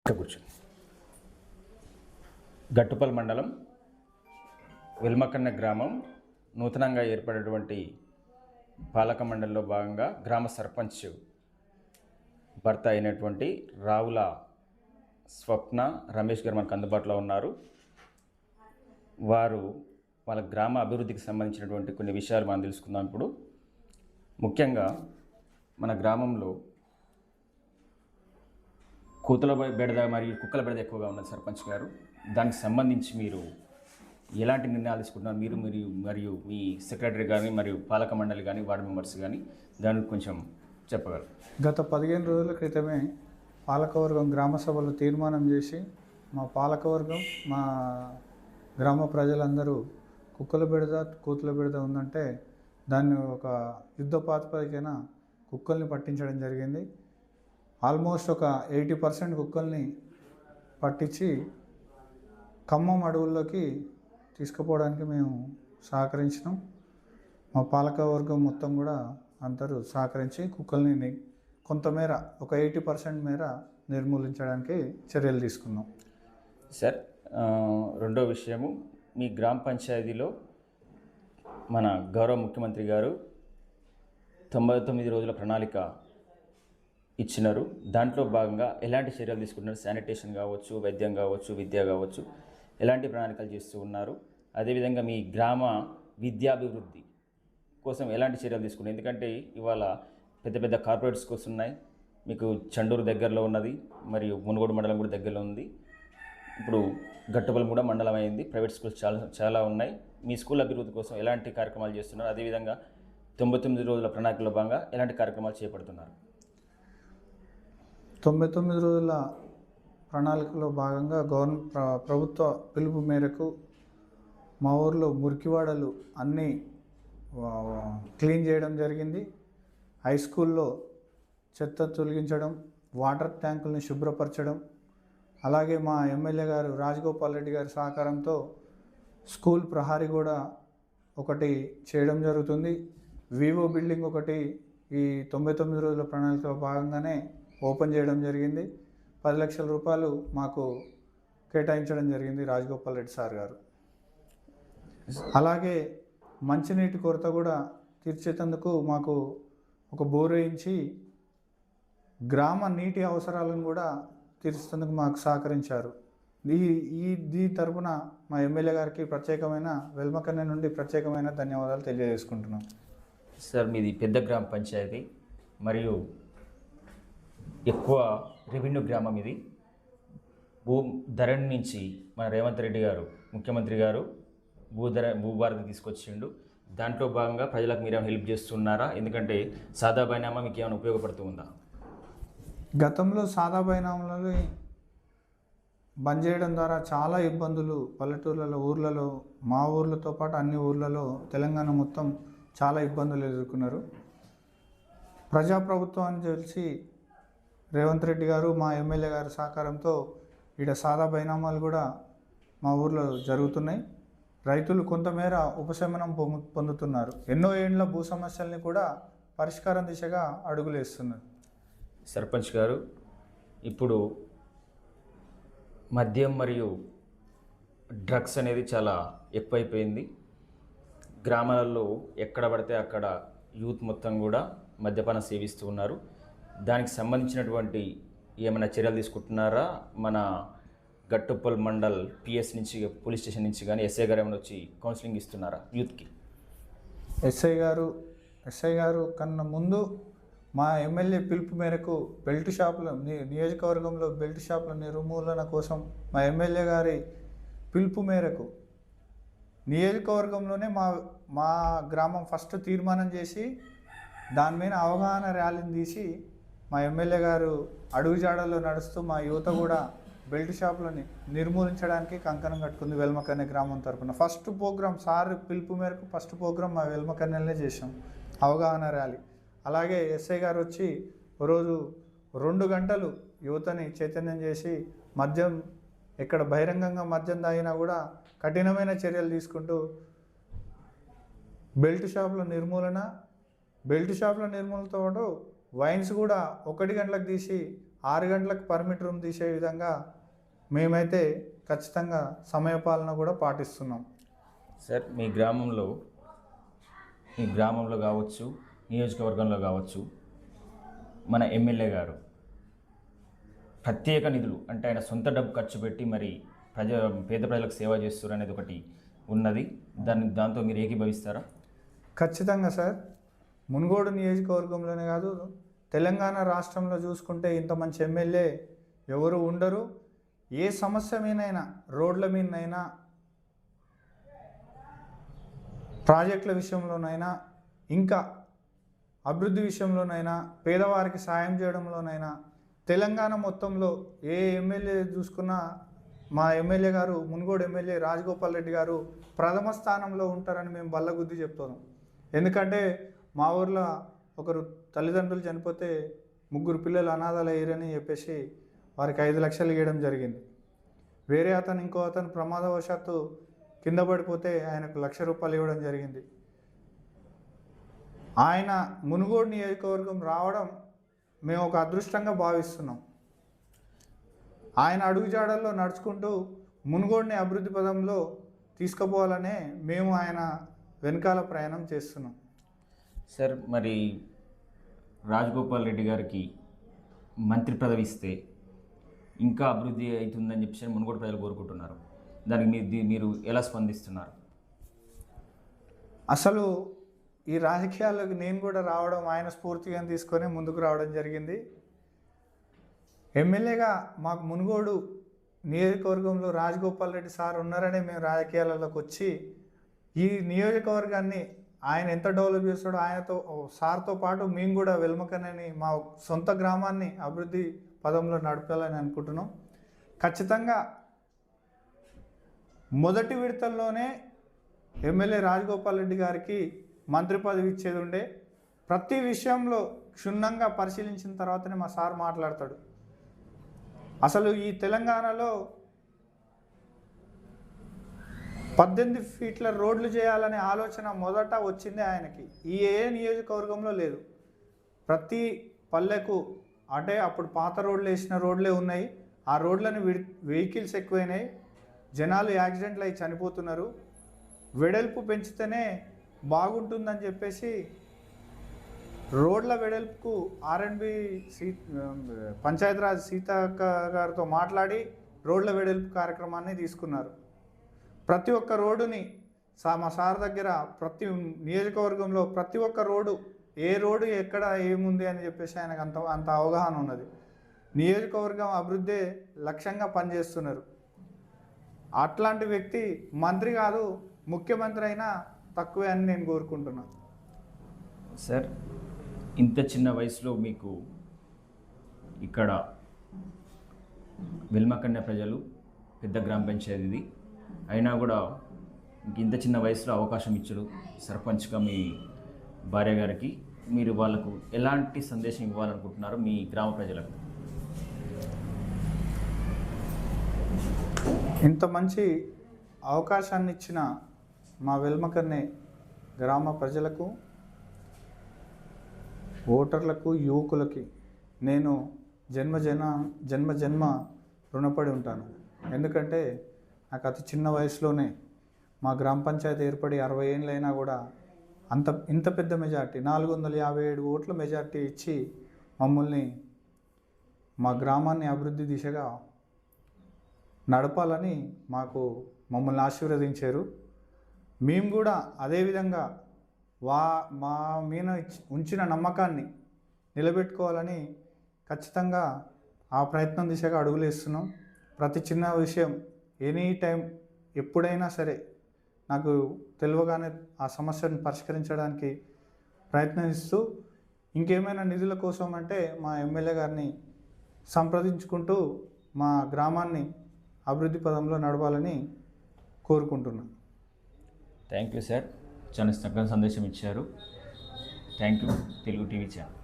కూర్చొని గట్టుపల్ మండలం వెల్మకన్న గ్రామం నూతనంగా ఏర్పడినటువంటి పాలక మండలిలో భాగంగా గ్రామ సర్పంచ్ భర్త అయినటువంటి రావుల స్వప్న రమేష్ గారు మనకు అందుబాటులో ఉన్నారు. వారు వాళ్ళ గ్రామ అభివృద్ధికి సంబంధించినటువంటి కొన్ని విషయాలు మనం తెలుసుకుందాం. ఇప్పుడు ముఖ్యంగా మన గ్రామంలో కూతుల బెడద మరియు కుక్కల బెడద ఎక్కువగా ఉన్నది సర్పంచ్ గారు. దానికి సంబంధించి మీరు ఎలాంటి నిర్ణయాలు తీసుకుంటున్నారు? మీరు మరియు మీ సెక్రటరీ కానీ మరియు పాలక మండలి కానీ వార్డు మెంబర్స్ కానీ దానికి కొంచెం చెప్పగలరు. గత 15 రోజుల క్రితమే పాలకవర్గం గ్రామ సభలో తీర్మానం చేసి మా పాలకవర్గం మా గ్రామ ప్రజలందరూ కుక్కల బెడద కూతుల బెడద ఉందంటే దాన్ని ఒక యుద్ధ ప్రాతిపదికన కుక్కల్ని పట్టించడం జరిగింది. ఆల్మోస్ట్ ఒక 80% కుక్కల్ని పట్టించి ఖమ్మం అడవుల్లోకి తీసుకుపోవడానికి మేము సహకరించినాం. మా పాలకవర్గం మొత్తం కూడా అందరూ సహకరించి కుక్కల్ని కొంతమేర ఒక 80% మేర నిర్మూలించడానికి చర్యలు తీసుకున్నాం. సార్, రెండో విషయము, మీ గ్రామ పంచాయతీలో మన గౌరవ ముఖ్యమంత్రి గారు 99 రోజుల ప్రణాళిక ఇచ్చినారు. దాంట్లో భాగంగా ఎలాంటి చర్యలు తీసుకుంటున్నారు? శానిటేషన్ కావచ్చు, వైద్యం కావచ్చు, విద్య కావచ్చు, ఎలాంటి ప్రణాళికలు చేస్తూ ఉన్నారు? అదేవిధంగా మీ గ్రామ విద్యాభివృద్ధి కోసం ఎలాంటి చర్యలు తీసుకున్నారు? ఎందుకంటే ఇవాళ పెద్ద పెద్ద కార్పొరేట్ స్కూల్స్ ఉన్నాయి. మీకు చండూరు దగ్గరలో ఉన్నది, మరియు మునుగోడు మండలం కూడా దగ్గరలో ఉంది. ఇప్పుడు గట్టుపల్లి కూడా మండలం అయింది. ప్రైవేట్ స్కూల్స్ చాలా ఉన్నాయి. మీ స్కూల్ అభివృద్ధి కోసం ఎలాంటి కార్యక్రమాలు చేస్తున్నారు? అదేవిధంగా 99 రోజుల ప్రణాళికలో భాగంగా ఎలాంటి కార్యక్రమాలు చేపడుతున్నారు? 99 రోజుల ప్రణాళికలో భాగంగా ప్రభుత్వ పిలుపు మేరకు మా ఊర్లో మురికివాడలు అన్నీ క్లీన్ చేయడం జరిగింది. హై స్కూల్లో చెత్త తొలగించడం, వాటర్ ట్యాంకుల్ని శుభ్రపరచడం, అలాగే మా ఎమ్మెల్యే గారు రాజగోపాల్ రెడ్డి గారి సహకారంతో స్కూల్ ప్రహారీ కూడా ఒకటి చేయడం జరుగుతుంది. వివో బిల్డింగ్ ఒకటి ఈ 99 రోజుల ప్రణాళికలో భాగంగానే ఓపెన్ చేయడం జరిగింది. 10 లక్షల రూపాయలు మాకు కేటాయించడం జరిగింది రాజగోపాల్ రెడ్డి సార్ గారు. అలాగే మంచినీటి కొరత కూడా తీర్చేందుకు మాకు ఒక బోరు వేయించి గ్రామ నీటి అవసరాలను కూడా తీర్చేందుకు మాకు సహకరించారు. ఈ తరపున మా ఎమ్మెల్యే గారికి ప్రత్యేకమైన వెల్మకన్న నుండి ప్రత్యేకమైన ధన్యవాదాలు తెలియజేసుకుంటున్నాం. సార్, మీది పెద్ద గ్రామ పంచాయతీ మరియు ఎక్కువ రెవెన్యూ గ్రామం. ఇది ధరణి నుంచి మన రేవంత్ రెడ్డి గారు ముఖ్యమంత్రి గారు భూభారతి తీసుకొచ్చిండు. దాంట్లో భాగంగా ప్రజలకు మీరేమైనా హెల్ప్ చేస్తున్నారా? ఎందుకంటే సాదా బైనామా మీకు ఏమైనా ఉపయోగపడుతూ ఉందా? గతంలో సాదా బైనామాలను బంద్ చేయడం ద్వారా చాలా ఇబ్బందులు పల్లెటూర్లలో, ఊర్లలో, మా ఊర్లతో పాటు అన్ని ఊర్లలో తెలంగాణ మొత్తం చాలా ఇబ్బందులు ఎదుర్కొన్నారు. ప్రజాప్రభుత్వం అని తెలిసి రేవంత్ రెడ్డి గారు మా ఎమ్మెల్యే గారి సహకారంతో ఇక్కడ సాదా బైనామాలు కూడా మా ఊర్లో జరుగుతున్నాయి. రైతులు కొంతమేర ఉపశమనం పొందుతున్నారు. ఎన్నో ఏండ్ల భూ సమస్యల్ని కూడా పరిష్కారం దిశగా అడుగులేస్తున్నారు. సర్పంచ్ గారు, ఇప్పుడు మద్యం మరియు డ్రగ్స్ అనేది చాలా ఎక్కువైపోయింది. గ్రామాలలో ఎక్కడ పడితే అక్కడ యూత్ మొత్తం కూడా మద్యపానం సేవిస్తూ ఉన్నారు. దానికి సంబంధించినటువంటి ఏమైనా చర్యలు తీసుకుంటున్నారా? మన గట్టుపల్ మండల్ పిఎస్ నుంచి, పోలీస్ స్టేషన్ నుంచి కానీ ఎస్ఐ గారు ఏమైనా వచ్చి కౌన్సిలింగ్ ఇస్తున్నారా యూత్కి? ఎస్ఐ గారు కన్నా ముందు మా ఎమ్మెల్యే పిలుపు మేరకు బెల్ట్ షాపుల నియోజకవర్గంలో బెల్ట్ షాపుల నిర్మూలన కోసం మా ఎమ్మెల్యే గారి పిలుపు మేరకు నియోజకవర్గంలోనే మా గ్రామం ఫస్ట్ తీర్మానం చేసి దాని మీద అవగాహన ర్యాలీని తీసి మా ఎమ్మెల్యే గారు అడుగుజాడల్లో నడుస్తూ మా యువత కూడా బెల్ట్ షాపులని నిర్మూలించడానికి కంకణం కట్టుకుంది. వెల్మకన్నె గ్రామం తరఫున ఫస్ట్ ప్రోగ్రాం సార్ పిలుపు మేరకు ఫస్ట్ ప్రోగ్రాం మా వెల్మకన్నెలనే చేసాం, అవగాహన ర్యాలీ. అలాగే ఎస్ఐ గారు వచ్చి రోజు 2 గంటలు యువతని చైతన్యం చేసి మద్యం ఎక్కడ బహిరంగంగా మద్యం తాగినా కూడా కఠినమైన చర్యలు తీసుకుంటూ బెల్ట్ షాపుల నిర్మూలనతో పాటు వైన్స్ కూడా 1 గంటలకు తీసి 6 గంటలకు పర్మిట్ రూమ్ తీసే విధంగా మేమైతే ఖచ్చితంగా సమయపాలన కూడా పాటిస్తున్నాం. సార్ మీ గ్రామంలో కావచ్చు, నియోజకవర్గంలో కావచ్చు, మన ఎమ్మెల్యే గారు ప్రత్యేక నిధులు అంటే ఆయన సొంత డబ్బు ఖర్చు పెట్టి మరి పేద ప్రజలకు సేవ చేస్తారు అనేది ఒకటి ఉన్నది. దాంతో మీరు ఏకీభవిస్తారా? ఖచ్చితంగా సార్. మునుగోడు నియోజకవర్గంలోనే కాదు, తెలంగాణ రాష్ట్రంలో చూసుకుంటే ఇంత మంచి ఎమ్మెల్యే ఎవరు ఉండరు. ఏ సమస్య మీదైనా, రోడ్ల మీదనైనా, ప్రాజెక్టుల విషయంలోనైనా, ఇంకా అభివృద్ధి విషయంలోనైనా, పేదవారికి సాయం చేయడంలోనైనా తెలంగాణ మొత్తంలో ఏ ఎమ్మెల్యే చూసుకున్నా మా ఎమ్మెల్యే గారు, మునుగోడు ఎమ్మెల్యే రాజగోపాల్ రెడ్డి గారు ప్రథమ స్థానంలో ఉంటారని మేము బల్లగుద్ది చెప్తున్నాం. ఎందుకంటే మా ఊర్లో ఒకరు తల్లిదండ్రులు చనిపోతే 3 పిల్లలు అనాథాలు అయ్యారని చెప్పేసి వారికి 5 లక్షలు ఇవ్వడం జరిగింది. వేరే ఇంకో అతను ప్రమాదవశాత్తు కింద పడిపోతే ఆయనకు 1,00,000 రూపాయలు ఇవ్వడం జరిగింది. ఆయన మునుగోడు నియోజకవర్గం రావడం మేము ఒక అదృష్టంగా భావిస్తున్నాం. ఆయన అడుగుజాడల్లో నడుచుకుంటూ మునుగోడుని అభివృద్ధి పదంలో తీసుకుపోవాలనే మేము ఆయన వెనకాల ప్రయాణం చేస్తున్నాం. సార్ మరి రాజగోపాల్ రెడ్డి గారికి మంత్రి పదవి ఇస్తే ఇంకా అభివృద్ధి అవుతుందని చెప్పి మునుగోడు ప్రజలు కోరుకుంటున్నారు. దానికి మీరు ఎలా స్పందిస్తున్నారు? అసలు ఈ రాజకీయాల్లోకి నేను కూడా రావడం ఆయన స్ఫూర్తిగా తీసుకొని ముందుకు రావడం జరిగింది. ఎమ్మెల్యేగా మాకు మునుగోడు నియోజకవర్గంలో రాజగోపాల్ రెడ్డి సార్ ఉన్నారనే మేము రాజకీయాలలోకి వచ్చి ఈ నియోజకవర్గాన్ని ఆయన ఎంత డెవలప్ చేస్తాడో ఆయనతో సార్తో పాటు మేము కూడా వెల్మకనని మా సొంత గ్రామాన్ని అభివృద్ధి పదంలో నడపాలని అనుకుంటున్నాం. ఖచ్చితంగా మొదటి విడతల్లోనే ఎమ్మెల్యే రాజగోపాల్ రెడ్డి గారికి మంత్రి పదవి ఇచ్చేది ఉండే. ప్రతి విషయంలో క్షుణ్ణంగా పరిశీలించిన తర్వాతనే మా సార్ మాట్లాడతాడు. అసలు ఈ తెలంగాణలో 18 ఫీట్ల రోడ్లు చేయాలనే ఆలోచన మొదట వచ్చిందే ఆయనకి. ఈ ఏ నియోజకవర్గంలో లేదు. ప్రతి పల్లెకు అంటే అప్పుడు పాత రోడ్లు వేసిన రోడ్లే ఉన్నాయి. ఆ రోడ్లను వెహికల్స్ ఎక్కువైనాయి, జనాలు యాక్సిడెంట్లు అయి చనిపోతున్నారు. వెడల్పు పెంచితేనే బాగుంటుందని చెప్పేసి రోడ్ల వెడల్పుకు ఆర్ఎండ్బి పంచాయతీరాజ్ సీతక్క గారితో మాట్లాడి రోడ్ల వెడల్పు కార్యక్రమాన్ని తీసుకున్నారు. ప్రతి ఒక్క రోడ్డుని మా సార్ దగ్గర ప్రతి నియోజకవర్గంలో ప్రతి ఒక్క రోడ్డు ఏ రోడ్డు ఎక్కడ ఏముంది అని చెప్పేసి ఆయనకు అంత అవగాహన ఉన్నది. నియోజకవర్గం అభివృద్ధి లక్ష్యంగా పనిచేస్తున్నారు. అట్లాంటి వ్యక్తి మంత్రి కాదు, ముఖ్యమంత్రి అయినా తక్కువే అని నేను కోరుకుంటున్నాను. సార్ ఇంత చిన్న వయసులో మీకు ఇక్కడ వెల్మకన్య ప్రజలు పెద్ద గ్రామ పంచాయతీది అయినా కూడా ఇంత చిన్న వయసులో అవకాశం ఇచ్చారు సర్పంచ్గా మీ భార్య గారికి. మీరు వాళ్ళకు ఎలాంటి సందేశం ఇవ్వాలనుకుంటున్నారు మీ గ్రామ ప్రజలకు? ఇంత మంచి అవకాశాన్ని ఇచ్చిన మా వెల్మకన్నే గ్రామ ప్రజలకు, ఓటర్లకు, యువకులకి నేను జన్మ రుణపడి ఉంటాను. ఎందుకంటే నాకు అతి చిన్న వయసులోనే మా గ్రామ పంచాయతీ ఏర్పడి 60 ఏళ్ళైనా కూడా ఇంత పెద్ద మెజార్టీ 457 ఓట్ల మెజార్టీ ఇచ్చి మా గ్రామాన్ని అభివృద్ధి దిశగా నడపాలని మమ్మల్ని ఆశీర్వదించారు. మేము కూడా అదేవిధంగా మా మీద ఉంచిన నమ్మకాన్ని నిలబెట్టుకోవాలని ఖచ్చితంగా ఆ ప్రయత్నం దిశగా అడుగులేస్తున్నాం. ప్రతి చిన్న విషయం ఎనీ టైం ఎప్పుడైనా సరే నాకు తెలియగానే ఆ సమస్యను పరిష్కరించడానికి ప్రయత్నిస్తూ, ఇంకేమైనా నిధుల కోసం అంటే మా ఎమ్మెల్యే గారిని సంప్రదించుకుంటూ మా గ్రామాన్ని అభివృద్ధి పదంలో నడవాలని కోరుకుంటున్నాను. థ్యాంక్ యూ సార్, చాలా చక్కని సందేశం ఇచ్చారు. Thank you Telugu TV channel.